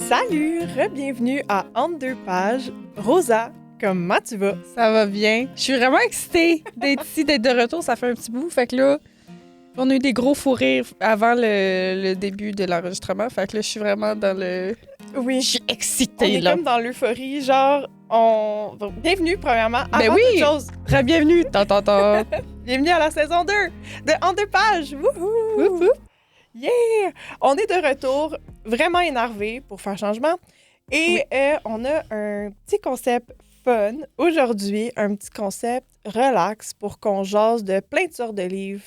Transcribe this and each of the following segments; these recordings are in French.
Salut, re-bienvenue à Entre deux pages. Rosa, comment tu vas? Ça va bien. Je suis vraiment excitée d'être ici, d'être de retour. Ça fait un petit bout. Fait que là, on a eu des gros fous rires avant le début de l'enregistrement. Fait que là, je suis vraiment dans le... Oui, Je suis on excitée, est là. comme dans l'euphorie, genre, Bienvenue, premièrement, Ben avant oui! toute chose. Bienvenue! Ta. Bienvenue à la saison 2 de Entre deux pages. Wouhou! Woup, woup. Yeah! On est de retour, vraiment énervés pour faire changement. Et on a un petit concept fun aujourd'hui, un petit concept relax pour qu'on jase de plein de sortes de livres.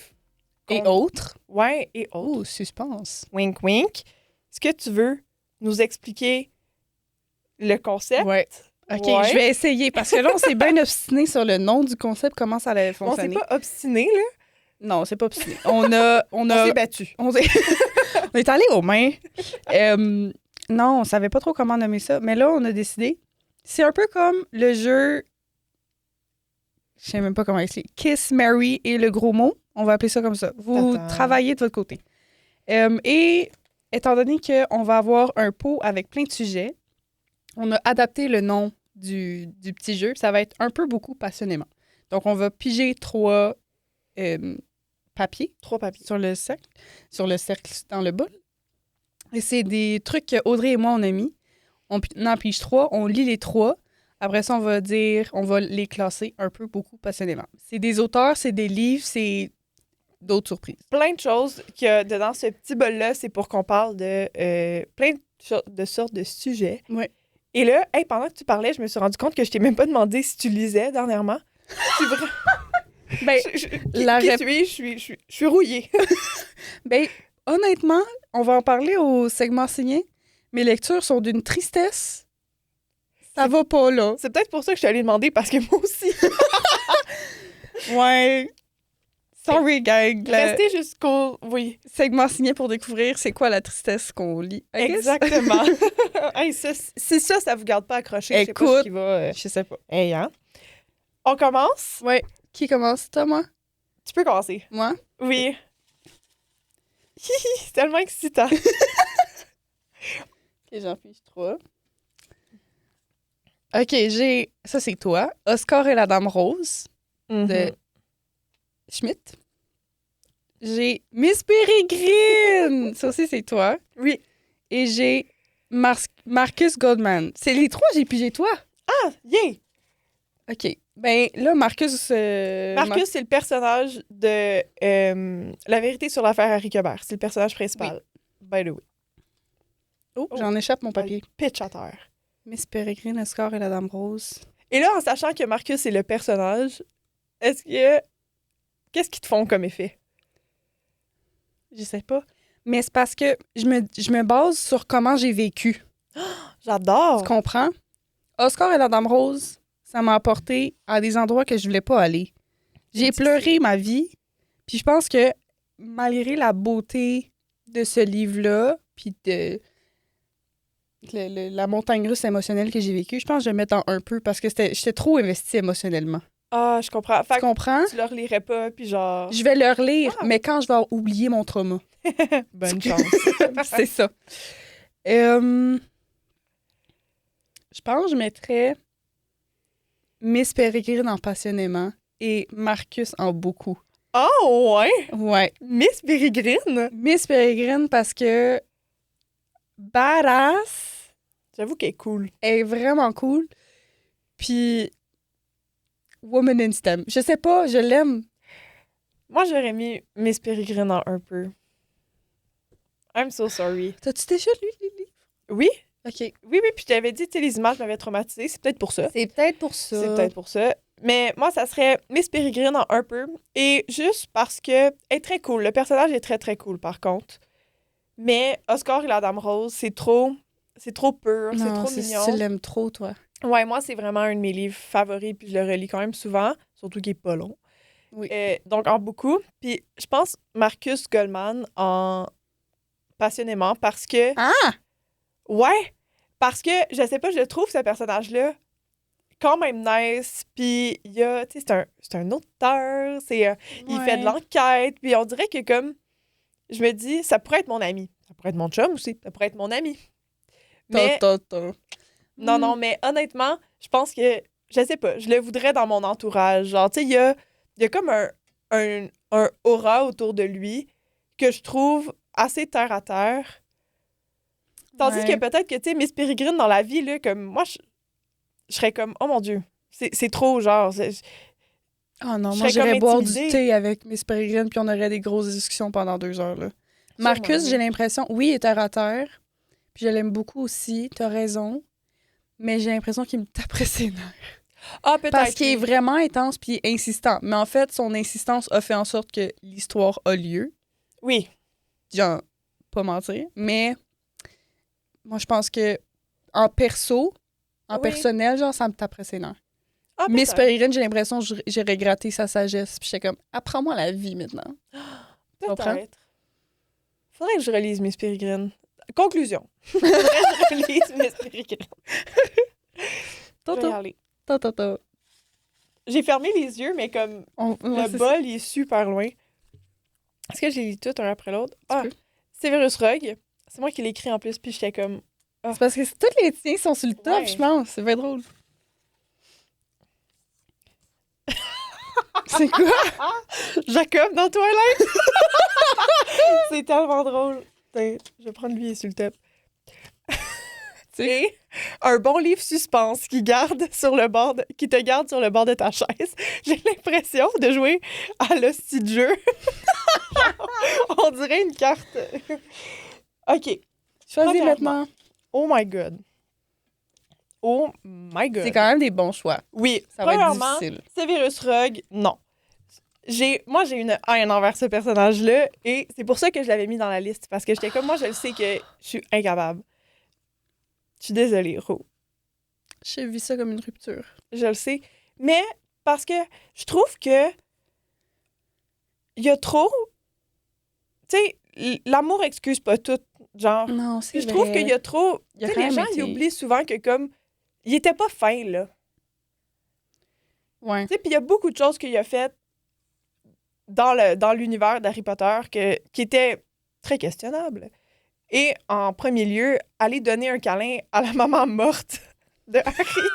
Et autres? Ouais, et autres. Oh, suspense. Wink, wink. Est-ce que tu veux nous expliquer le concept? Ouais. OK, Ouais. je vais essayer. Parce que là, on s'est bien obstiné sur le nom du concept, comment ça allait On s'est fonctionner. pas obstiné, là. Non, c'est pas obstiné. On s'est battu. On est allé aux mains. Non, on savait pas trop comment nommer ça. Mais là, on a décidé. C'est un peu comme le jeu... Je sais même pas comment expliquer. Kiss, Mary et le gros mot. On va appeler ça comme ça. Vous Attends. travaillez de votre côté. Et étant donné qu'on va avoir un pot avec plein de sujets, on a adapté le nom du petit jeu. Ça va être un peu beaucoup passionnément. Donc, on va piger 3 papiers 3 papiers. sur le cercle dans le bol. Et c'est des trucs qu'Audrey et moi, on a mis. On en pige 3, on lit les 3. Après ça, on va les classer un peu beaucoup passionnément. C'est des auteurs, c'est des livres, c'est d'autres surprises. Plein de choses qu'il y a dedans ce petit bol-là, c'est pour qu'on parle de plein de sortes de sujets. Ouais. Et là, hey, pendant que tu parlais, je me suis rendu compte que je t'ai même pas demandé si tu lisais dernièrement. C'est vrai. Ben, la qui rép- tu es? Je suis rouillée. ben, honnêtement, on va en parler au segment signé. Mes lectures sont d'une tristesse. Ça va pas, là. C'est peut-être pour ça que je suis allée demander, parce que moi aussi. Ouais. Sorry, gang. Le Restez jusqu'au... Oui, segment signé pour découvrir c'est quoi la tristesse qu'on lit. I guess. exactement. Hey, si ça vous garde pas accroché, je sais pas ce Écoute, qui va... Je sais pas. Hey, hein? On commence? Ouais. Qui commence? Toi, moi? Tu peux commencer. Moi? Oui. C'est tellement excitant. Ok, j'en fiche 3. OK, j'ai... Ça, c'est toi. Oscar et la Dame Rose de Schmidt. J'ai Miss Peregrine. Ça aussi, c'est toi. Oui. Et j'ai Marcus Goldman. C'est les 3, j'ai pigé toi. Ah, yeah! OK. Ben là, Marcus... Marcus, c'est le personnage de La vérité sur l'affaire Harry Quebert. C'est le personnage principal. By the way. Oh, j'en échappe mon papier. Pitch à terre. Miss Peregrine, Oscar et la Dame Rose. Et là, en sachant que Marcus est le personnage, est-ce que... Qu'est-ce qu'ils te font comme effet? Je sais pas. Mais c'est parce que je me base sur comment j'ai vécu. J'adore! Tu comprends? Oscar et la Dame Rose, ça m'a apporté à des endroits que je voulais pas aller. J'ai pleuré ma vie. Puis je pense que malgré la beauté de ce livre-là, puis de la montagne russe émotionnelle que j'ai vécue, je pense que je vais mettre en un peu parce que j'étais trop investie émotionnellement. Ah, je comprends. Fait Tu que comprends? tu le relirais pas, puis genre... Je vais le relire, Ah. mais quand je vais oublier mon trauma. Bonne chance. C'est ça. Je pense que je mettrais Miss Peregrine en passionnément et Marcus en beaucoup. Oh, ouais! Ouais. Miss Peregrine! Miss Peregrine parce que badass, J'avoue qu'elle est cool. elle est vraiment cool. Puis Woman in STEM. Je sais pas, je l'aime. Moi, j'aurais mis Miss Peregrine en un peu. I'm so sorry. T'as-tu déjà lu les livres? Oui? OK. Oui, puis je t'avais dit, tu sais, les images m'avaient traumatisée. C'est peut-être pour ça. C'est peut-être pour ça. C'est peut-être pour ça. Mais moi, ça serait Miss Peregrine en un peu. Et juste parce que elle est très cool. Le personnage est très, très cool, par contre. Mais Oscar et la Dame Rose, c'est trop pur, c'est Non, trop tu mignon. l'aimes trop, toi. Ouais, moi, c'est vraiment un de mes livres favoris, puis je le relis quand même souvent, surtout qu'il est pas long. Oui. Donc, en beaucoup. Puis, je pense Marcus Goldman en passionnément parce que... Ah! Ouais! Parce que, je sais pas, je trouve ce personnage-là quand même nice, puis il y a... Tu sais, c'est un auteur, il fait de l'enquête, puis on dirait que comme... Je me dis, ça pourrait être mon ami. Ça pourrait être mon chum aussi, ça pourrait être mon ami. Mais Ta. non, mais honnêtement, je pense que, je sais pas, je le voudrais dans mon entourage. Genre, tu sais, il y a comme un aura autour de lui que je trouve assez terre à terre. Tandis Ouais. que peut-être que, tu sais, Miss Peregrine dans la vie, là, comme moi, je serais comme, oh mon Dieu, c'est trop, genre. Ah non, Je moi, serais comme j'irais boire du intimidée. thé avec Miss Peregrine, puis on aurait des grosses discussions pendant 2 heures, là. Marcus, Sûrement, j'ai oui. l'impression, oui, il est terre à terre, puis je l'aime beaucoup aussi, t'as raison, mais j'ai l'impression qu'il me taperait ses nerfs. Ah, peut-être. Parce qu'il est Oui. vraiment intense puis insistant. Mais en fait, son insistance a fait en sorte que l'histoire a lieu. Oui. Genre, pas mentir. Mais moi, je pense que en perso, en Oui. personnel, genre, ça me taperait ses nerfs. Ah, Miss peut-être. Peregrine, j'ai l'impression que j'ai regretté sa sagesse. Puis j'étais comme, apprends-moi la vie maintenant. Tu comprends? Peut-être. Faudrait que je relise Miss Peregrine. Conclusion. Faudrait que je relise Miss Peregrine. Je vais y Toto, aller. toto. J'ai fermé les yeux, mais comme Ouais, le c'est ça. bol, il est super loin. Est-ce que je les lis toutes un après l'autre? Ah, peux. Severus Rogue. C'est moi qui l'ai écrit en plus, puis j'étais comme... C'est parce que tous les tiens sont sur le top, Ouais. je pense. C'est bien drôle. C'est quoi? Jacob dans Twilight! C'est tellement drôle. Tiens, je vais prendre lui sur le top. Et un bon livre suspense qui te garde sur le bord de ta chaise. J'ai l'impression de jouer à l'hostie de jeu. On dirait une carte. OK. Choisis Premièrement. maintenant. Oh my God. Oh my God. C'est quand même des bons choix. Oui. Ça va être Premièrement, difficile. Severus Rogue, non. Moi, j'ai une haine envers ce personnage-là et c'est pour ça que je l'avais mis dans la liste parce que j'étais comme moi, je le sais que je suis incapable. Je suis désolée, Ro. J'ai vu ça comme une rupture. Je le sais. Mais parce que je trouve que il y a trop... Tu sais, l'amour excuse pas tout, genre. Non, c'est Puis je vrai. trouve qu'il y a trop... Il a Tu sais, quand les même gens, ils été- oublient souvent que comme... Il était pas fin, là. Ouais. Tu sais, puis il y a beaucoup de choses qu'il a faites dans l'univers d'Harry Potter qui étaient très questionnables. Et en premier lieu, aller donner un câlin à la maman morte de Harry.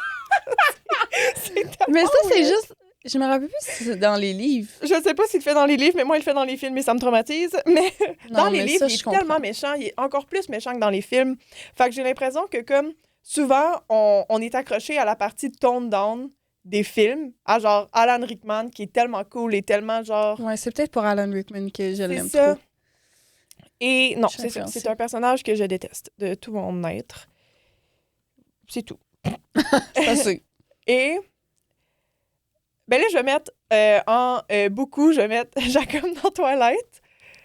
c'est tellement Mais ça, c'est weird. juste... Je me rappelle plus si c'est dans les livres. Je sais pas s'il le fait dans les livres, mais moi, il le fait dans les films et ça me traumatise. Mais Non, dans les mais livres, ça, il je est comprends. tellement méchant. Il est encore plus méchant que dans les films. Fait que j'ai l'impression que comme souvent, on est accroché à la partie tone down des films, à genre Alan Rickman, qui est tellement cool et tellement genre... Ouais, c'est peut-être pour Alan Rickman que je C'est l'aime ça. trop. Et non, Je suis c'est ça. influencée. C'est un personnage que je déteste de tout mon être. C'est tout. Ça, c'est... Et ben là, je vais mettre beaucoup, je vais mettre Jacob dans Twilight.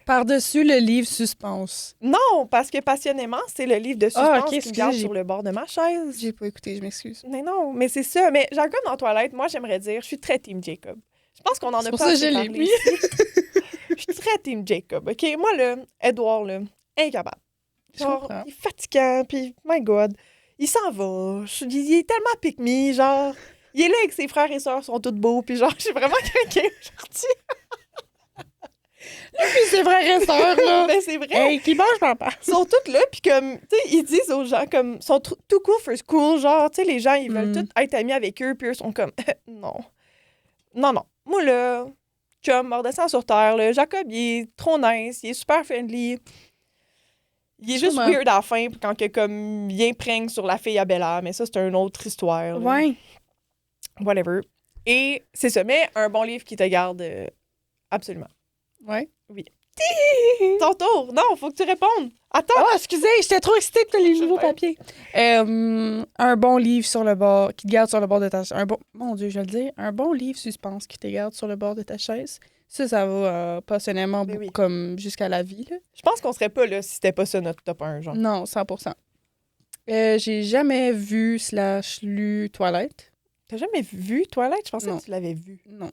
Par-dessus le livre suspense. Non, parce que passionnément, c'est le livre de suspense Ah, ok, qui me excusez, garde j'ai- sur le bord de ma chaise. J'ai pas écouté, je m'excuse. Mais non, mais c'est ça. Mais Jacob dans Twilight, moi, j'aimerais dire, je suis très team Jacob. Je pense qu'on en C'est a pour pas ça que assez je l'ai parlé mis. ici. Je suis très team Jacob, OK? Moi, là, Edward, là, incapable. Je Genre, comprends. il est fatigant, puis my God, il s'en va. Il est tellement pick me, genre, il est là avec ses frères et sœurs, sont tous beaux, puis genre, je suis vraiment quelqu'un aujourd'hui. Puis c'est vrai, sœur, là. Mais c'est vrai. Hey, qui mange papa? Ils sont tous là, puis comme, tu sais, ils disent aux gens, comme, ils sont tout cool for school, genre, tu sais, les gens, ils veulent Mm. tous être amis avec eux, puis eux sont comme, non. Non, non. Moi, là, chum, mort de sang sur terre, là, Jacob, il est trop nice, il est super friendly. Il est juste Sûrement. weird à la fin, puis quand que, comme, il imprègne sur la fille à Bella, mais ça, c'est une autre histoire. là. Ouais. Whatever. Et c'est ça, mais un bon livre qui te garde absolument. Ouais. Ton tour! Non, faut que tu répondes! Attends! Oh, excusez, j'étais trop excitée pour les Je nouveaux sais. papiers. Un bon livre sur le bord, qui te garde sur le bord de ta chaise. Mon Dieu, je vais le dire. Un bon livre suspense qui te garde sur le bord de ta chaise. Ça va passionnément Ben oui. comme jusqu'à la vie, là. Je pense qu'on serait pas là si c'était pas ça notre top 1, genre. Non, 100%. J'ai jamais vu / lu Twilight. T'as jamais vu Twilight? Je pensais Non. que tu l'avais vu. Non.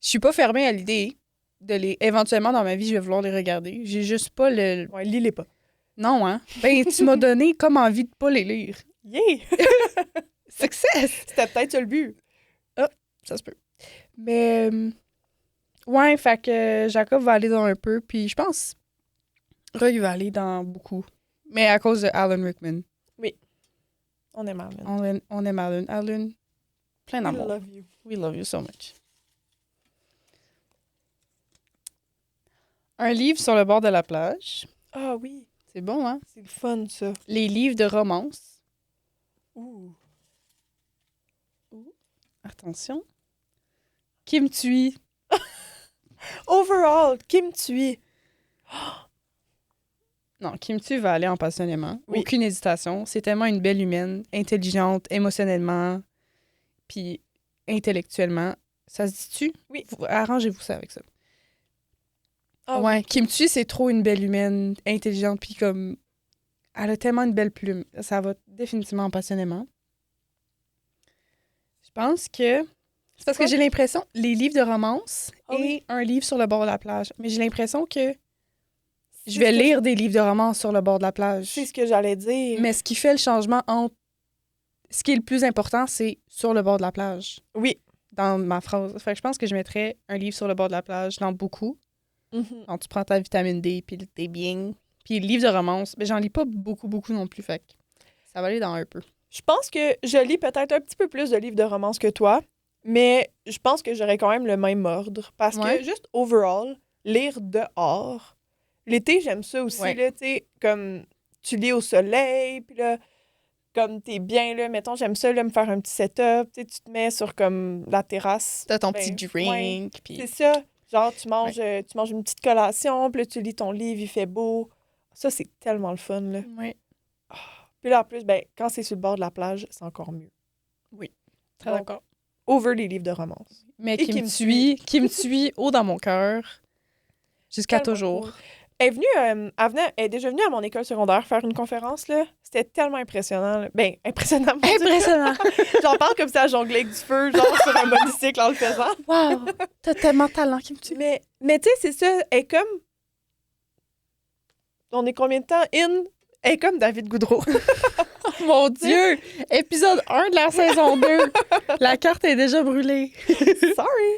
Je suis pas fermée à l'idée de les... Éventuellement, dans ma vie, je vais vouloir les regarder. J'ai juste pas le... Ouais, lis-les pas. Non, hein? Ben, tu m'as donné comme envie de pas les lire. Yeah! Success! C'était peut-être ça le but. Ça se peut. Mais... ouais, fait que Jacob va aller dans un peu, puis je pense Rogue va aller dans beaucoup. Mais à cause de Alan Rickman. On aime Alan. On aime Alan. Alan, plein I d'amour. love you. We love you so much. Un livre sur le bord de la plage. Ah oui, C'est bon, hein? c'est le fun, ça. Les livres de romance. Ouh. Attention. Kim Thuy. Overall, Kim Thuy. Non, Kim Thuy va aller en passionnément. Oui. Aucune hésitation. C'est tellement une belle humaine, intelligente, émotionnellement, puis intellectuellement. Ça se dit-tu? Oui. Arrangez-vous ça avec ça. Ah ouais, Kim Thuy, c'est trop une belle humaine, intelligente, puis comme... Elle a tellement une belle plume. Ça va définitivement passionnément. Je pense que... C'est parce que j'ai l'impression... Les livres de romance et un livre sur le bord de la plage. Mais j'ai l'impression que je vais lire des livres de romance sur le bord de la plage. C'est ce que j'allais dire. Mais ce qui fait le changement entre... Ce qui est le plus important, c'est sur le bord de la plage. Oui. Dans ma phrase. Fait que je pense que je mettrais un livre sur le bord de la plage dans beaucoup. Donc, tu prends ta vitamine D, puis t'es bien. Puis le livre de romance, mais j'en lis pas beaucoup non plus, fait que ça va aller dans un peu. Je pense que je lis peut-être un petit peu plus de livres de romance que toi, mais je pense que j'aurais quand même le même ordre. Parce que juste overall, lire dehors, l'été, j'aime ça aussi, là, tu sais, comme tu lis au soleil, puis là, comme t'es bien, là, mettons, j'aime ça, là, me faire un petit setup, tu sais, tu te mets sur, comme, la terrasse. T'as ton petit drink, puis... C'est ça. Genre, tu manges une petite collation, puis là, tu lis ton livre, il fait beau. Ça, c'est tellement le fun, là. Oui. Puis là, en plus, ben, quand c'est sur le bord de la plage, c'est encore mieux. Oui. Très d'accord. Over les livres de romance. Mais Kim Thuy, haut dans mon cœur, jusqu'à toujours. Cool. Elle est déjà venue à mon école secondaire faire une conférence, là. C'était tellement impressionnant, là. Ben, impressionnant. Impressionnant! J'en parle comme ça à jongler avec du feu, genre sur un monocycle en le faisant. Wow! T'as tellement de talent, Kim Thuy. Mais tu sais, c'est ça. Elle est comme... On est combien de temps in? Elle est comme David Goudreau. Oh mon Dieu! Épisode 1 de la saison 2. La carte est déjà brûlée. Sorry!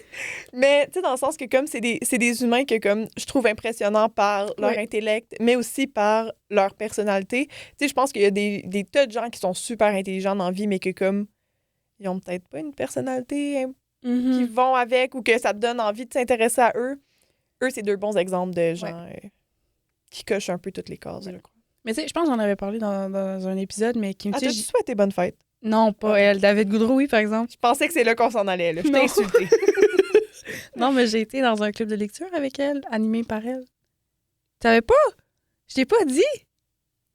Mais, tu sais, dans le sens que comme c'est des humains que, comme, je trouve impressionnants par leur intellect, mais aussi par leur personnalité. Tu sais, je pense qu'il y a des tas de gens qui sont super intelligents dans la vie, mais que, comme, ils ont peut-être pas une personnalité qui vont avec ou que ça te donne envie de s'intéresser à eux. Eux, c'est deux bons exemples de gens qui cochent un peu toutes les cases, je crois. Mais tu sais, je pense que j'en avais parlé dans un épisode, mais Kim Thuy... T'as-tu souhaité bonne fête? Non, pas elle. David Goudreau, oui, par exemple. Je pensais que c'est là qu'on s'en allait, là. Je t'ai insultée. Non, mais j'ai été dans un club de lecture avec elle, animé par elle. Tu savais pas? Je t'ai pas dit.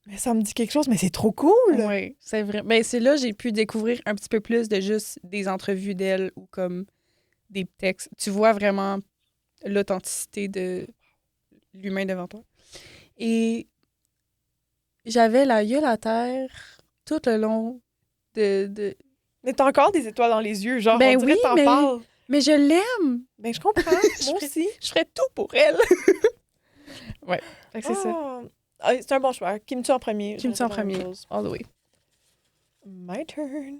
Mais ça me dit quelque chose, mais c'est trop cool! Oui, c'est vrai. Ben, c'est là que j'ai pu découvrir un petit peu plus de juste des entrevues d'elle ou comme des textes. Tu vois vraiment l'authenticité de l'humain devant toi. Et j'avais la gueule à terre tout le long de... Mais t'as encore des étoiles dans les yeux, genre, ben on dirait que t'en parles. Mais je l'aime! Ben, je comprends. Moi aussi. Je ferais tout pour elle. Ouais, fait que c'est ça. Ah, c'est un bon choix. Kim Thuy en premier. Kim Thuy en premier, all the way. My turn.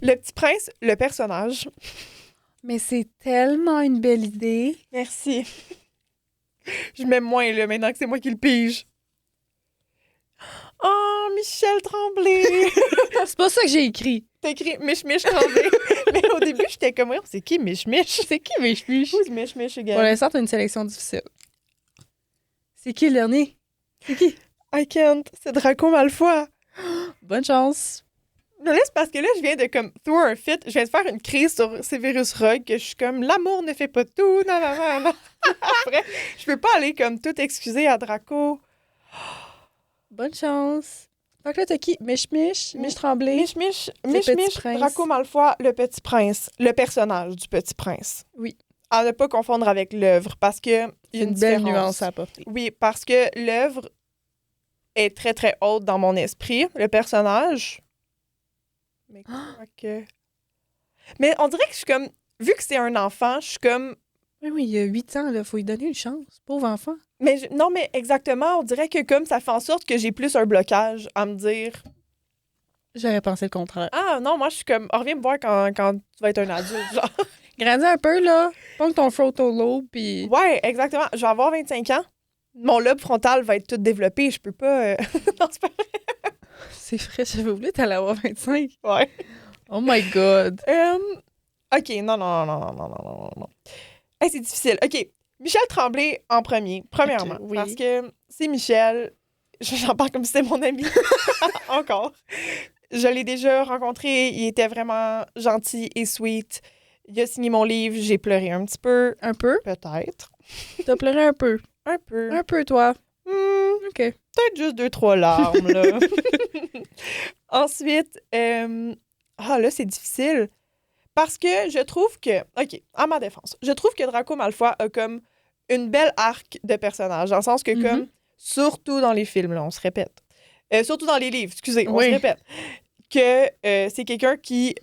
Le Petit Prince, le personnage. Mais c'est tellement une belle idée. Merci. Je m'aime moins, là, maintenant que c'est moi qui le pige. Oh, Michel Tremblay! C'est pas ça que j'ai écrit. T'as écrit Mich Tremblay. Mais au début, j'étais comme, c'est qui Mich? C'est qui Mich? Who's Mich again? Pour l'instant, t'as une sélection difficile. C'est qui le dernier? C'est qui? I can't. C'est Draco Malfoy. Bonne chance. Non, là, c'est parce que là, je viens de comme throw un fit. Je viens de faire une crise sur Severus Rogue que je suis comme l'amour ne fait pas tout. Non. Après, je peux pas aller comme tout excuser à Draco. Bonne chance. Donc là, t'as qui? Mich Tremblay. Mich, Prince. Draco Malfoy, le Petit Prince. Le personnage du Petit Prince. Oui. À ne pas confondre avec l'œuvre, parce que... Il y a une belle nuance à apporter. Oui, parce que l'œuvre est très, très haute dans mon esprit. Le personnage... Mais quoi que... Mais on dirait que je suis comme... Vu que c'est un enfant, je suis comme... Oui, il y a 8 ans, il faut lui donner une chance. Pauvre enfant. Mais non, mais exactement, on dirait que comme ça fait en sorte que j'ai plus un blocage à me dire... J'aurais pensé le contraire. Ah non, moi, je suis comme... reviens me voir quand tu vas être un adulte, genre. Grandis un peu, là. Ponge ton frontal lobe, puis... Ouais, exactement. Je vais avoir 25 ans. mon lobe frontal va être tout développé. Je peux pas... Non, c'est pas C'est vrai, j'avais oublié que t'allais avoir 25. vrai. Oh my God. OK, non. Hey, c'est difficile. OK, Michel Tremblay en premier, premièrement. Ok, oui. Parce que c'est Michel. J'en parle comme si c'était mon ami. Encore. Je l'ai déjà rencontré. Il était vraiment gentil et sweet. Il a signé mon livre. J'ai pleuré un petit peu. Un peu? Peut-être. T'as pleuré un peu. Un peu. Un peu, toi. OK. Peut-être juste 2-3 larmes, là. Ensuite, là, c'est difficile. Parce que je trouve que... OK, à ma défense. Je trouve que Draco Malfoy a comme une belle arc de personnage. Dans le sens que, comme, surtout dans les films, là, on se répète. Surtout dans les livres, excusez, on se répète. Que c'est quelqu'un qui,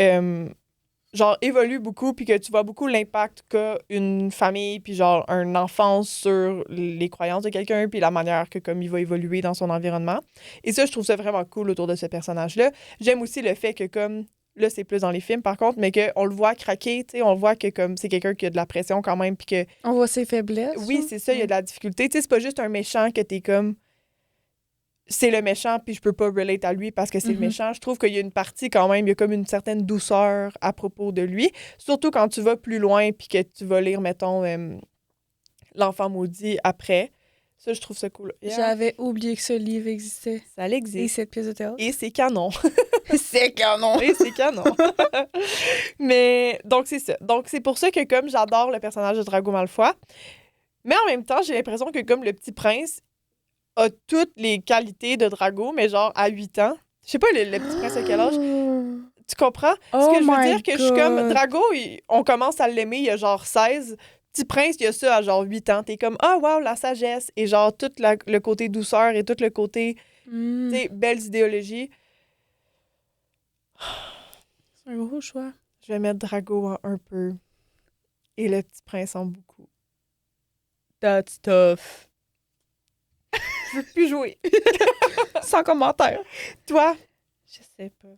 genre, évolue beaucoup, puis que tu vois beaucoup l'impact qu'a une famille, puis genre, un enfant sur les croyances de quelqu'un, puis la manière que, comme, il va évoluer dans son environnement. Et ça, je trouve ça vraiment cool autour de ce personnage-là. J'aime aussi le fait que, comme, là, c'est plus dans les films, par contre, mais qu'on le voit craquer, tu sais, on le voit que, comme, c'est quelqu'un qui a de la pression quand même, puis que... On voit ses faiblesses. Oui, c'est ça, il y a de la difficulté. Tu sais, c'est pas juste un méchant que t'es comme... C'est le méchant, puis je peux pas relate à lui parce que c'est le méchant. Je trouve qu'il y a une partie quand même, il y a comme une certaine douceur à propos de lui. Surtout quand tu vas plus loin, puis que tu vas lire, mettons, L'Enfant maudit après. Ça, je trouve ça cool. Yeah. J'avais oublié que ce livre existait. Ça existe. Et cette pièce de théâtre. Et c'est canon. C'est canon! Et c'est canon. Mais, donc, c'est ça. Donc, c'est pour ça que, comme j'adore le personnage de Drago Malfoy, mais en même temps, j'ai l'impression que, comme le Petit Prince a toutes les qualités de Drago, mais genre à 8 ans. Je sais pas, le Petit Prince à quel âge? Tu comprends? Ce que je veux dire, que je suis comme... Drago, on commence à l'aimer, il y a genre 16. Petit Prince, il y a ça à genre 8 ans. T'es comme, ah, wow, la sagesse. Et genre, tout le côté douceur et tout le côté, tu sais, belles idéologies. C'est un gros choix. Je vais mettre Drago en un peu. Et le Petit Prince en beaucoup. That's tough. Je veux plus jouer. Sans commentaire. Toi? Je sais pas.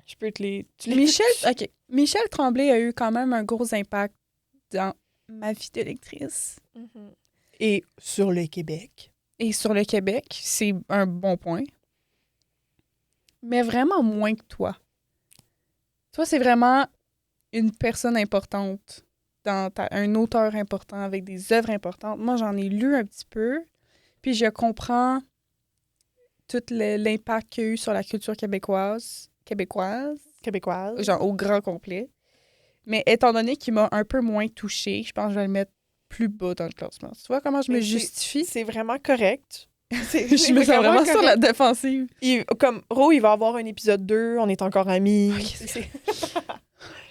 Je peux te les... Michel Tremblay a eu quand même un gros impact dans ma vie de lectrice. Et sur le Québec. Et sur le Québec, c'est un bon point. Mais vraiment moins que toi. Toi, c'est vraiment une personne importante, un auteur important avec des œuvres importantes. Moi, j'en ai lu un petit peu, puis je comprends tout l'impact qu'il y a eu sur la culture québécoise, genre au grand complet. Mais étant donné qu'il m'a un peu moins touchée, je pense que je vais le mettre plus bas dans le classement. Tu vois comment je me justifie? C'est vraiment correct. Je me sens vraiment sur la défensive. Comme Ro, il va avoir un épisode 2, on est encore amis. OK,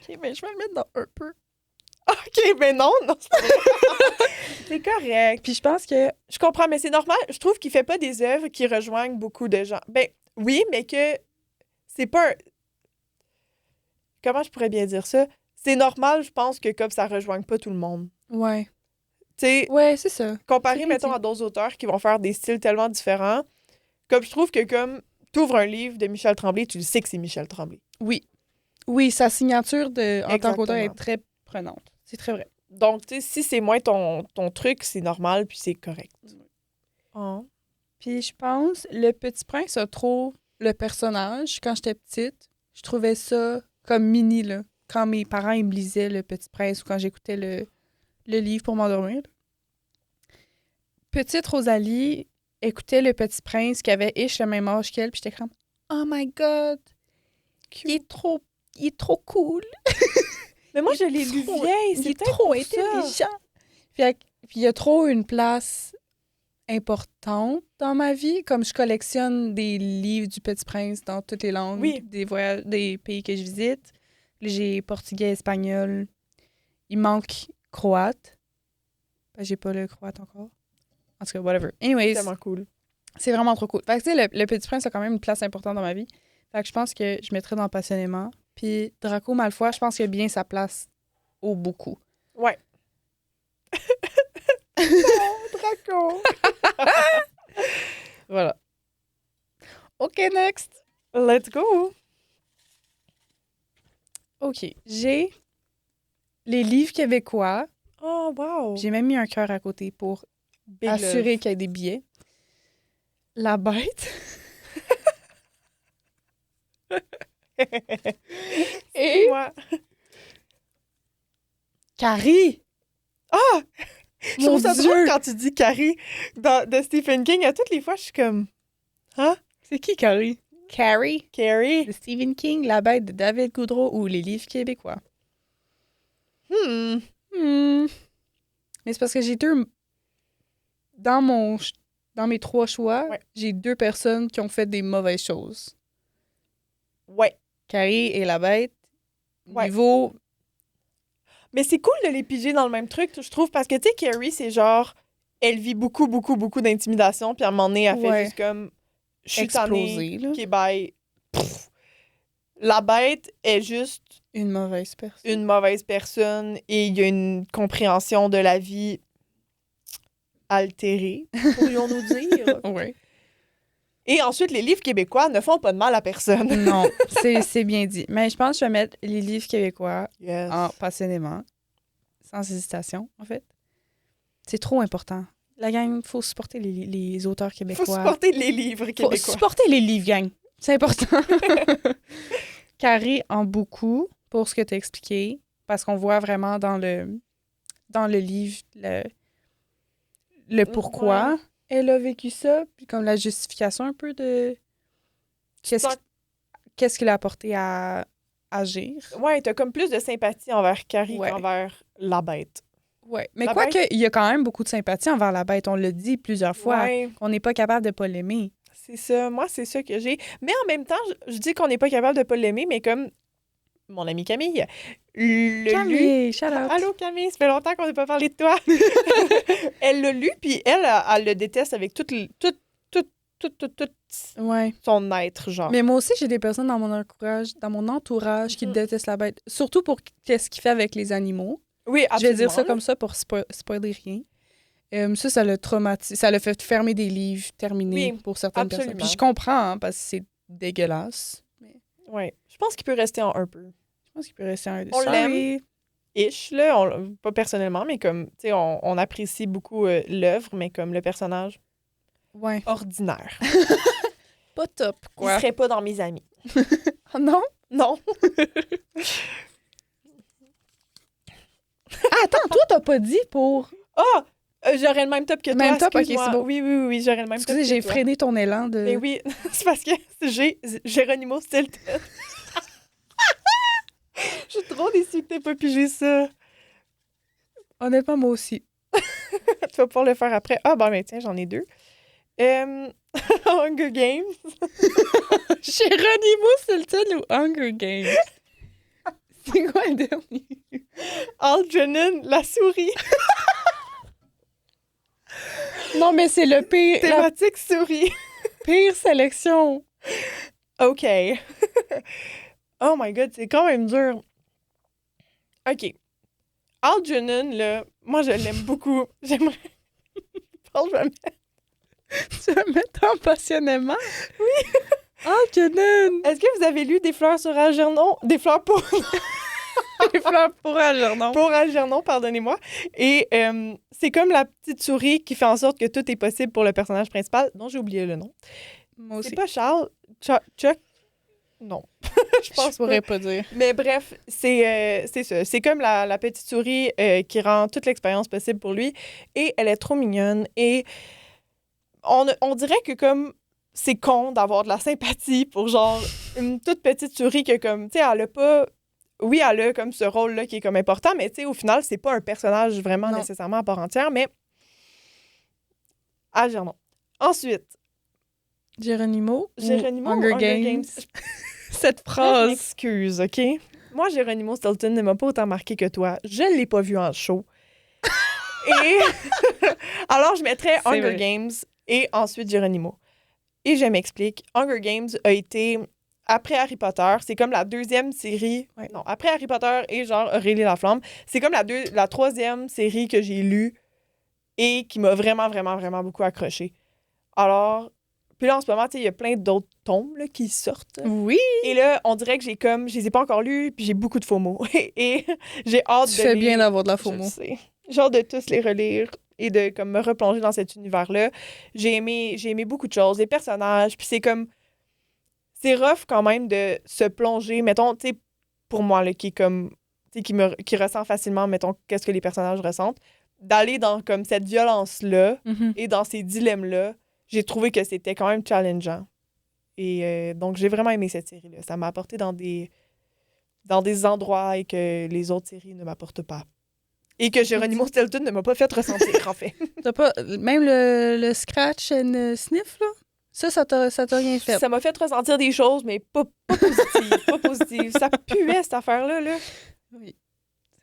OK, mais je vais le mettre dans un peu. OK, mais non. C'est correct. Puis je pense que... Je comprends, mais c'est normal. Je trouve qu'il fait pas des œuvres qui rejoignent beaucoup de gens. Ben, oui, mais que c'est pas un... Comment je pourrais bien dire ça? C'est normal, je pense, que comme ça rejoigne pas tout le monde. Ouais. Tu sais, ouais, c'est ça. comparé, mettons, à d'autres auteurs qui vont faire des styles tellement différents, comme je trouve que comme t'ouvres un livre de Michel Tremblay, tu le sais que c'est Michel Tremblay. Oui. Oui, sa signature en tant qu'auteur est Exactement. très prenante. C'est très vrai. Donc, tu sais, si c'est moins ton truc, c'est normal, puis c'est correct. Oh. Puis je pense, Le Petit Prince a trop le personnage. Quand j'étais petite, je trouvais ça comme mini, là. Quand mes parents ils me lisaient Le Petit Prince ou quand j'écoutais le livre pour m'endormir. Petite Rosalie écoutait Le Petit Prince qui avait le même âge qu'elle, puis j'étais comme « Oh my God! Il est trop cool! » Mais moi, je l'ai lu vieille, Il c'est est peut-être trop pour intelligent! Puis il y a trop une place importante dans ma vie, comme je collectionne des livres du Petit Prince dans toutes les langues, des voyages, des pays que je visite. J'ai portugais, espagnol. Il manque croate. Ben, j'ai pas le croate encore. En tout cas, whatever. Anyways, C'est tellement cool. c'est vraiment trop cool. Fait que, tu sais, le Petit Prince a quand même une place importante dans ma vie. Fait que je pense que je mettrais dans Passionnément. Puis Draco Malfoy, je pense qu'il a bien sa place au beaucoup. Ouais. Oh, Draco! Voilà. OK, next! Let's go! OK. J'ai les livres québécois. Oh, Oh, wow! J'ai même mis un cœur à côté pour Big assurer love. qu'il y ait des billets. La bête. Et Moi. Carrie. Ah! Je Mon trouve ça Dieu. drôle quand tu dis Carrie de Stephen King. À toutes les fois, je suis comme... Hein? C'est qui Carrie? Carrie Carrie? de Stephen King, La bête de David Goudreau ou Les livres québécois. Hmm. Mais c'est parce que j'ai deux... Dans mes 3 choix, Ouais. j'ai 2 personnes qui ont fait des mauvaises choses. Ouais. Carrie et La bête. Ouais. Niveau... Mais c'est cool de les piger dans le même truc, je trouve, parce que, tu sais, Carrie, c'est genre... Elle vit beaucoup, beaucoup, beaucoup d'intimidation, puis à un moment donné, elle fait Ouais. juste comme... Je suis tannée. Explosé, là. OK, bye. Pff. La bête est juste Une mauvaise personne. une mauvaise personne et il y a une compréhension de la vie altérée, pourrions-nous dire. Ouais. Et ensuite, les livres québécois ne font pas de mal à personne. Non, c'est bien dit. Mais je pense que je vais mettre Les livres québécois Yes. passionnément. Sans hésitation, en fait. C'est trop important. La gang, il faut supporter les auteurs Faut québécois. supporter les livres Faut québécois. supporter les livres, gang. C'est important. Carré en beaucoup pour ce que tu as expliqué, parce qu'on voit vraiment dans le livre le pourquoi elle a vécu ça, puis comme la justification un peu de qu'est-ce qu'il a apporté à agir. Ouais, t'as comme plus de sympathie envers Carrie Ouais. qu'envers la bête. Ouais. Mais La quoique, il y a quand même beaucoup de sympathie envers la bête. On l'a dit plusieurs fois, Ouais, qu'on n'est pas capable de pas l'aimer. c'est ça. Moi, c'est ça que j'ai. Mais en même temps, je dis qu'on n'est pas capable de pas l'aimer, mais comme mon amie Camille, le lu. Camille, shout out. Allô Camille, ça fait longtemps qu'on n'a pas parlé de toi. Elle l'a lu, puis elle le déteste avec tout Ouais. son être, genre. Mais moi aussi, j'ai des personnes dans mon entourage qui détestent la bête. Surtout pour qu'est-ce qu'il fait avec les animaux. Oui, Je vais dire ça absolument. comme ça pour spoiler rien. Ça l'a traumatisé. Ça l'a fait fermer des livres terminés Oui, pour certaines absolument. personnes. Puis je comprends, hein, parce que c'est dégueulasse. Mais Ouais. Je pense qu'il peut rester en un peu. je pense qu'il peut rester un... On Sorry. Ish, là. Pas personnellement, mais comme, tu sais, on apprécie beaucoup l'œuvre, mais comme le personnage Ouais. ordinaire. Pas top, Il quoi. serait pas dans mes amis. Ah non? Non. Ah, attends, toi, t'as pas dit pour... Ah! J'aurais le même top que toi. Même top? Ok, excuse-moi. c'est bon. Oui, j'aurais le même top Excusez, que j'ai toi. freiné ton élan de... Mais oui, c'est parce que j'ai Geronimo Stilton. Je suis trop déçue que t'aies pas pigé ça. Honnêtement, moi aussi. Tu vas pouvoir le faire après. Ah, ben tiens, j'en ai 2. Hunger Games. Geronimo Stilton ou Hunger Games? C'est quoi le dernier? Algernon, la souris. Non, mais c'est le pire... La Thématique souris. pire sélection. OK. Oh my God, c'est quand même dur. OK. Algernon, là, moi, je l'aime beaucoup. J'aimerais... Je vais Tu vas mettre en passionnément? Oui. Oh, Kenan! Est-ce que vous avez lu Des fleurs sur Algernon? Des fleurs pour... Les fleurs pour Algernon. pour Algernon, pardonnez-moi. Et c'est comme la petite souris qui fait en sorte que tout est possible pour le personnage principal, dont j'ai oublié le nom. Moi aussi. C'est pas Charles? Chuck? Non. Je pense Je pourrais pas dire. Mais bref, c'est ça. C'est comme la petite souris qui rend toute l'expérience possible pour lui. Et elle est trop mignonne. Et on dirait que comme c'est con d'avoir de la sympathie pour genre une toute petite souris que comme, tu sais, elle a pas... Oui, elle a comme ce rôle-là qui est comme important, mais tu sais, au final, c'est pas un personnage vraiment Non. nécessairement à part entière, mais... Algernon. Ensuite, Geronimo? Géronimo ou Hunger Games? Cette Je phrase. m'excuse, OK? Moi, Geronimo Stilton ne m'a pas autant marqué que toi. Je ne l'ai pas vu en show. Et alors, je mettrais C'est Hunger vrai. Games et ensuite Geronimo. Et je m'explique. Hunger Games a été, après Harry Potter, c'est comme la deuxième série... Ouais. Non, après Harry Potter et genre Aurélie Laflamme, c'est comme la troisième série que j'ai lue et qui m'a vraiment, vraiment, vraiment beaucoup accroché. Alors... Puis là, en ce moment, tu sais, il y a plein d'autres tomes là, qui sortent. Oui! Et là, on dirait que je les ai pas encore lus, puis j'ai beaucoup de faux mots. Et j'ai hâte Tu de fais les... bien d'avoir de la Je FOMO. sais. Genre de tous les relire et de comme me replonger dans cet univers-là. J'ai aimé beaucoup de choses, les personnages, puis c'est comme... C'est rough quand même de se plonger, mettons, tu sais, pour moi, là, qui est comme... Tu sais, qui ressent facilement, mettons, qu'est-ce que les personnages ressentent, d'aller dans comme cette violence-là Mhm. et dans ces dilemmes-là, j'ai trouvé que c'était quand même challengeant. Et donc, j'ai vraiment aimé cette série-là. Ça m'a apporté dans des endroits et que les autres séries ne m'apportent pas. Et que Geronimo Stilton ne m'a pas fait ressentir, en fait. T'as pas... Même le scratch and sniff, là? Ça t'a rien fait. Ça m'a fait ressentir des choses, mais pas positives. Pas positives. Ça puait, cette affaire-là. Là. Oui.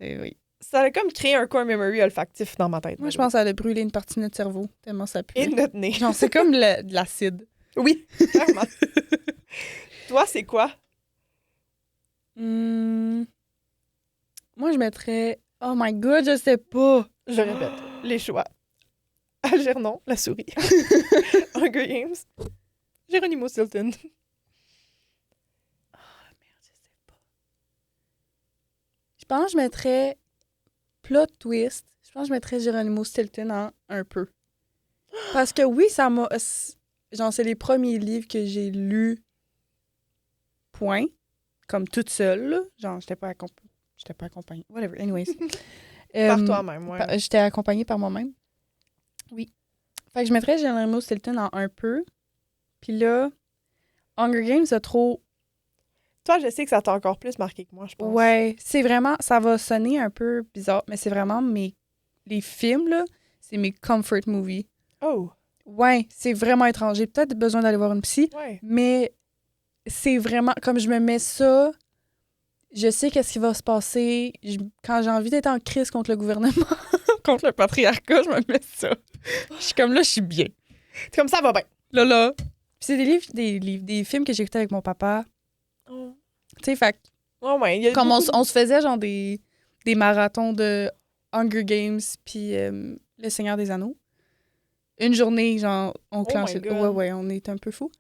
Oui. Ça a comme créé un core memory olfactif dans ma tête. Moi, je pense que ça allait brûler une partie de notre cerveau, tellement ça pue. Et notre nez. Genre, c'est comme de l'acide. Oui, clairement. Toi, c'est quoi? Moi, je mettrais... Oh my God, je sais pas. Je répète, les choix. Algernon, la souris. Hunger Games. Geronimo Stilton. Oh, merde, je sais pas. Je pense que je mettrais plot twist. Je pense que je mettrais Geronimo Stilton en un peu. Parce que oui, ça m'a... Genre, c'est les premiers livres que j'ai lus, point, comme toute seule, là. Genre, j'étais pas accompagnée. Whatever, anyways. Par toi-même, ouais. J'étais accompagnée par moi-même. Oui. Fait que je mettrais Geronimo Stilton en un peu. Puis là, Hunger Games a trop... Toi, je sais que ça t'a encore plus marqué que moi, je pense. Ouais, c'est vraiment... Ça va sonner un peu bizarre, mais c'est vraiment les films, là, c'est mes comfort movies. Oh, Ouais, c'est vraiment étrange. J'ai peut-être besoin d'aller voir une psy, ouais. mais c'est vraiment... Comme je me mets ça, je sais qu'est-ce qui va se passer. Quand j'ai envie d'être en crise contre le gouvernement, contre le patriarcat, je me mets ça. Je suis comme là, je suis bien. C'est comme ça va bien. Là. Puis c'est des films que j'écoutais avec mon papa. Oh. Tu sais, fait Ouais, ouais. Il y a comme beaucoup on se faisait genre des marathons de Hunger Games puis Le Seigneur des Anneaux. Une journée, genre, on clenchait. my God. Ouais, on est un peu fous.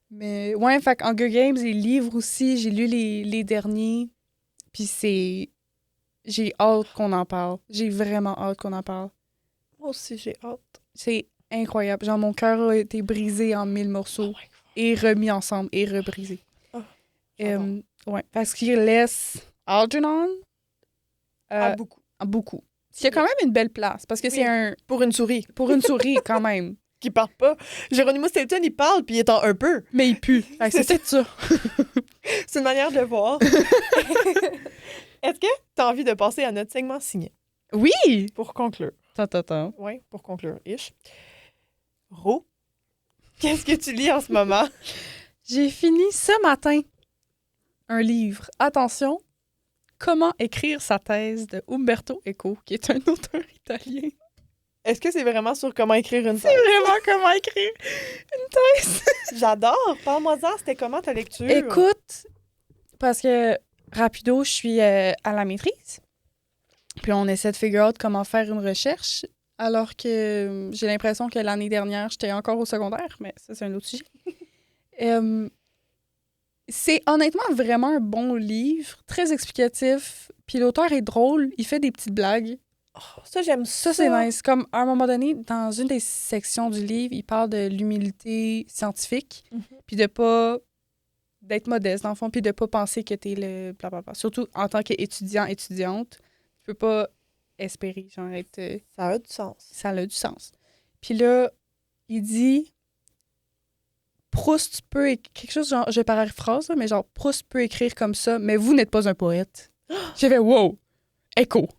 Mais ouais, fait que Hunger Games, les livres aussi, j'ai lu les derniers. Puis c'est... J'ai hâte qu'on en parle. J'ai vraiment hâte qu'on en parle. Moi aussi, j'ai hâte. C'est incroyable. Genre, mon cœur a été brisé en 1000 morceaux et remis ensemble et rebrisé. Oh, j'adore. Ouais, parce qu'il laisse Algernon Beaucoup. beaucoup. Il y a quand même une belle place, parce que Oui. c'est un... Pour une souris Pour une souris, quand même. qui parle pas. Geronimo Stilton, il parle, puis il est en un peu. Mais il pue. Fait que c'est peut-être ça. C'est une manière de le voir. Est-ce que tu as envie de passer à notre segment signé? Oui! Pour conclure. Attends. Oui, pour conclure, ish. Ro, qu'est-ce que tu lis en ce moment? J'ai fini ce matin un livre. Attention, Comment écrire sa thèse de Umberto Eco, qui est un auteur italien. Est-ce que c'est vraiment sur comment écrire une C'est thèse? vraiment comment écrire une thèse. J'adore! Parle-moi-en, c'était comment ta lecture? Écoute, parce que rapido, je suis à la maîtrise. Puis on essaie de figure out comment faire une recherche, alors que j'ai l'impression que l'année dernière, j'étais encore au secondaire, mais ça, c'est un autre sujet. C'est honnêtement vraiment un bon livre, très explicatif. Puis l'auteur est drôle, il fait des petites blagues. Oh, ça, j'aime ça. Ça, c'est nice. Comme à un moment donné, dans une des sections du livre, il parle de l'humilité scientifique, puis de pas... d'être modeste, dans le fond, puis de pas penser que t'es le blablabla. Surtout en tant qu'étudiant, étudiante, tu peux pas espérer, genre, être... Ça a du sens. Ça a du sens. Puis là, il dit... Proust peut... Quelque chose genre... Je paraphrase, là, mais genre, Proust peut écrire comme ça, mais vous n'êtes pas un poète. J'ai fait « Wow! Écho! »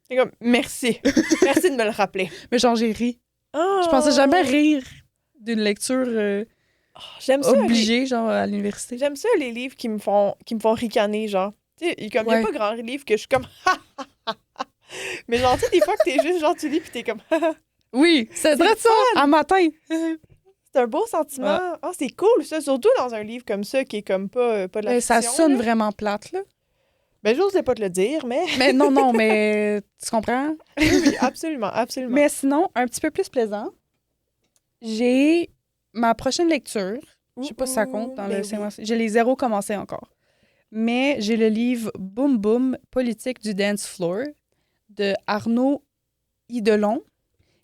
C'est comme, merci. Merci de me le rappeler. Mais genre, j'ai ri. Oh. Je pensais jamais rire d'une lecture j'aime ça, obligée, genre, à l'université. J'aime ça, les livres qui me font ricaner, genre. Tu sais, comme, il Ouais. n'y a pas grand livre que je suis comme, mais genre, tu sais, des fois que t'es juste, genre, tu lis puis t'es comme, Oui, c'est vrai de ça, un matin. c'est un beau sentiment. Ah, c'est cool, ça, surtout dans un livre comme ça, qui est comme pas de la Mais ça fiction, sonne là. vraiment plate, là. Ben, j'osais pas te le dire, mais... Mais non, mais tu comprends? oui, absolument, absolument. Mais sinon, un petit peu plus plaisant, j'ai ma prochaine lecture. Je sais pas si ça compte dans le segment. Je l'ai zéro commencé encore. Mais j'ai le livre Boom Boom, politique du dance floor de Arnaud Eidolon,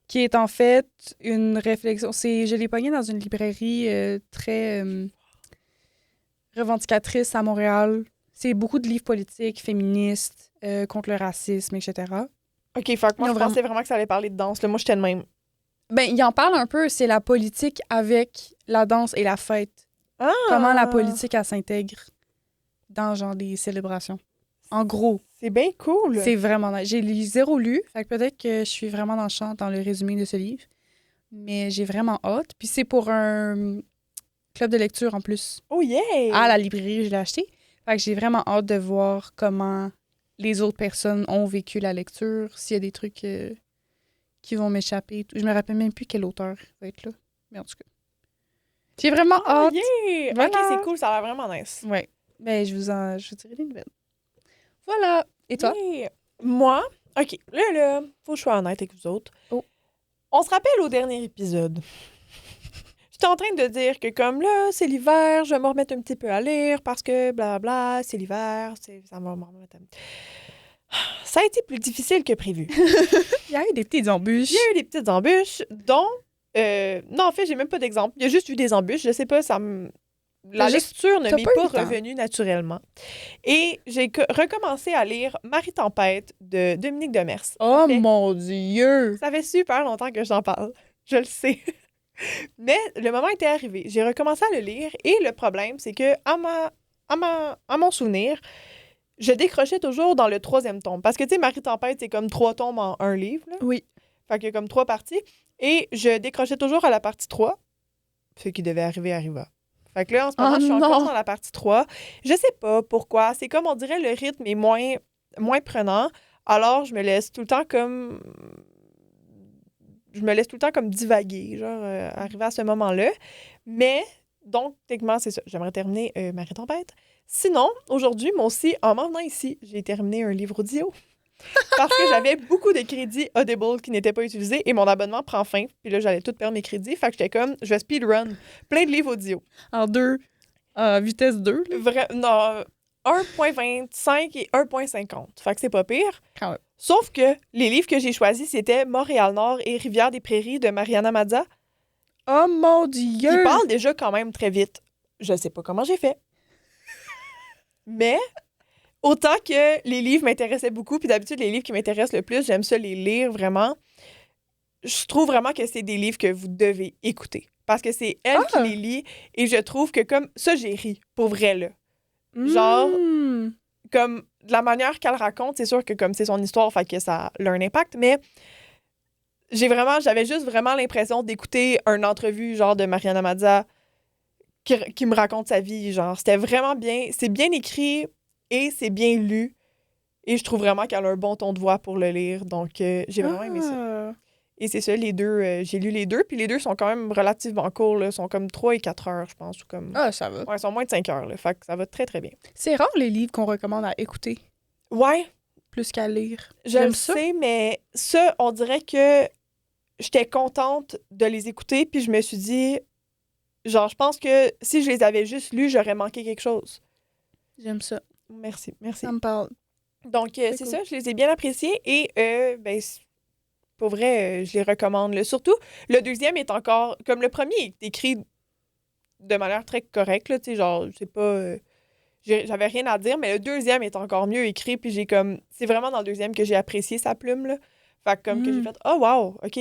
qui est en fait une réflexion. Je l'ai pogné dans une librairie très revendicatrice à Montréal. C'est beaucoup de livres politiques, féministes, contre le racisme, etc. OK, fait que moi, je pensais vraiment que ça allait parler de danse. Là, moi, j'étais de même. Ben, il en parle un peu, c'est la politique avec la danse et la fête. Ah! Comment la politique, elle s'intègre dans genre des célébrations. En gros. C'est bien cool. C'est vraiment nice. J'ai lu 0 lu, fait que peut-être que je suis vraiment dans le champ dans le résumé de ce livre. Mais j'ai vraiment hâte. Puis c'est pour un club de lecture en plus. Oh yeah! À la librairie, je l'ai acheté. Fait que j'ai vraiment hâte de voir comment les autres personnes ont vécu la lecture, s'il y a des trucs qui vont m'échapper. Je me rappelle même plus quel auteur va être là. Mais en tout cas. J'ai vraiment hâte. Yeah! Voilà. OK, c'est cool, ça a l'air vraiment nice. Ouais. Ben, je vous dirai des nouvelles. Voilà. Et toi? Yeah. Moi, OK, là, faut que je sois honnête avec vous autres. Oh. On se rappelle au dernier épisode. J'étais en train de dire que comme là, c'est l'hiver, je vais me remettre un petit peu à lire parce que blablabla, c'est l'hiver, ça va me remettre Ça a été plus difficile que prévu. Il y a eu des petites embûches. Il y a eu des petites embûches, dont... non, en fait, j'ai même pas d'exemple. Il y a juste eu des embûches. Je sais pas, la lecture ne m'est pas revenue naturellement. Et j'ai recommencé à lire Marie-Tempête de Dominique Demers. Oh mon Dieu! Ça fait super longtemps que j'en parle. Je le sais. Mais le moment était arrivé. J'ai recommencé à le lire et le problème, c'est que à mon souvenir, je décrochais toujours dans le 3e tome. Parce que, tu sais, Marie-Tempête, c'est comme 3 tomes en un livre. Là. Oui. Fait qu'il y a comme 3 parties. Et je décrochais toujours à la partie 3. Ce qui devait arriva. Fait que là, en ce moment, je suis encore dans la partie 3. Je sais pas pourquoi. C'est comme, on dirait, le rythme est moins prenant. Alors, je me laisse tout le temps comme... divaguer, genre, arriver à ce moment-là. Mais, donc, techniquement, c'est ça. J'aimerais terminer Marie-Tempête. Sinon, aujourd'hui, moi aussi, en m'en venant ici, j'ai terminé un livre audio. Parce que j'avais beaucoup de crédits Audible qui n'étaient pas utilisés et mon abonnement prend fin. Puis là, j'allais tout perdre mes crédits. Fait que j'étais comme, je vais speedrun plein de livres audio. En vitesse 2? Non, 1.25 et 1.50. Fait que c'est pas pire. Quand même. Sauf que les livres que j'ai choisis, c'était Montréal-Nord et Rivière-des-Prairies de Mariana Mazza. Oh mon Dieu! Qui parle déjà quand même très vite. Je sais pas comment j'ai fait. Mais... autant que les livres m'intéressaient beaucoup, puis d'habitude, les livres qui m'intéressent le plus, j'aime ça les lire vraiment. Je trouve vraiment que c'est des livres que vous devez écouter. Parce que c'est elle qui les lit, et je trouve que comme ça, j'ai ri, pour vrai, là. Genre, comme de la manière qu'elle raconte, c'est sûr que comme c'est son histoire, fait que ça a un impact, mais j'avais juste vraiment l'impression d'écouter une entrevue, genre, de Mariana Mazza qui me raconte sa vie, genre. C'était vraiment bien. C'est bien écrit, et c'est bien lu. Et je trouve vraiment qu'elle a un bon ton de voix pour le lire. Donc, j'ai vraiment aimé ça. Et c'est ça, les deux, j'ai lu les deux. Puis les deux sont quand même relativement courts. Là, sont comme 3 et 4 heures, je pense. Ou comme... Ah, ça va. Ouais, ils sont moins de 5 heures. Là, fait que ça va très, très bien. C'est rare les livres qu'on recommande à écouter. Ouais. Plus qu'à lire. Je le sais, mais ça, on dirait que j'étais contente de les écouter. Puis je me suis dit, genre, je pense que si je les avais juste lus, j'aurais manqué quelque chose. J'aime ça. Merci. Ça me parle. Donc, c'est cool. Ça, je les ai bien appréciés et, ben, pour vrai, je les recommande. Là. Surtout, le deuxième est encore... Comme le premier est écrit de manière très correcte, là, tu sais, genre, c'est pas... j'avais rien à dire, mais le deuxième est encore mieux écrit, puis j'ai comme... C'est vraiment dans le deuxième que j'ai apprécié sa plume, là. Fait que comme que j'ai fait « Oh, wow, OK. »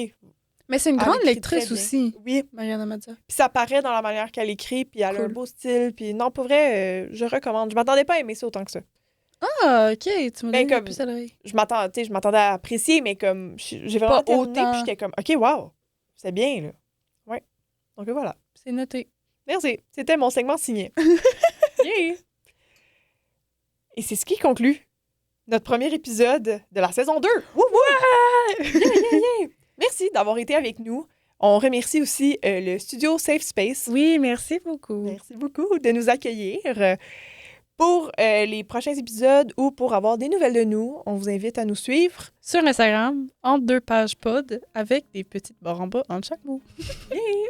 Mais c'est une grande lectrice aussi. Oui. Mariana Mazza. Puis ça paraît dans la manière qu'elle écrit, puis elle a un beau style, puis non, pour vrai, je recommande. Je m'attendais pas à aimer ça autant que ça. Ah, OK, tu m'as donné plus à l'oreille. Je m'attendais à apprécier, mais comme j'ai vraiment terminé, puis j'étais comme, OK, wow, c'est bien, là. Ouais. Donc voilà. C'est noté. Merci. C'était mon segment signé. Yeah! Et c'est ce qui conclut notre premier épisode de la saison 2. Wouh! Ouais! Yeah! Merci d'avoir été avec nous. On remercie aussi le studio Safe Space. Oui, merci beaucoup. Merci beaucoup de nous accueillir. Pour les prochains épisodes ou pour avoir des nouvelles de nous, on vous invite à nous suivre sur Instagram, entre 2 pages pod, avec des petites barres en bas entre chaque mot.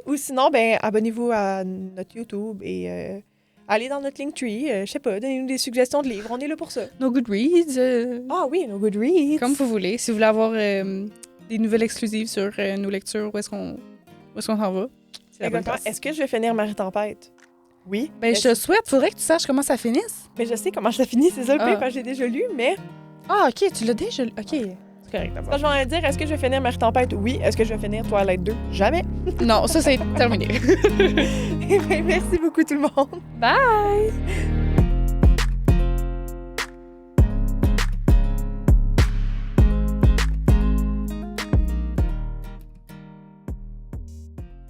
Ou sinon, ben abonnez-vous à notre YouTube et allez dans notre Linktree. Je sais pas, donnez-nous des suggestions de livres. On est là pour ça. Nos Goodreads. Ah oui, nos Goodreads. Comme vous voulez. Si vous voulez avoir des nouvelles exclusives sur nos lectures, où est-ce qu'on s'en va. C'est la bonne Exactement. place. Est-ce que je vais finir Marie Tempête? Oui. Ben, je te souhaite. Faudrait que tu saches comment ça finisse. Mais je sais comment ça finit, c'est ça le Ah. pire, parce que j'ai déjà lu, mais... Ah, OK, tu l'as déjà... OK, c'est correct d'abord. Quand je vais dire, est-ce que je vais finir Marie Tempête? Oui. Est-ce que je vais finir Twilight 2? Jamais. Non, ça, c'est terminé. Merci beaucoup tout le monde. Bye!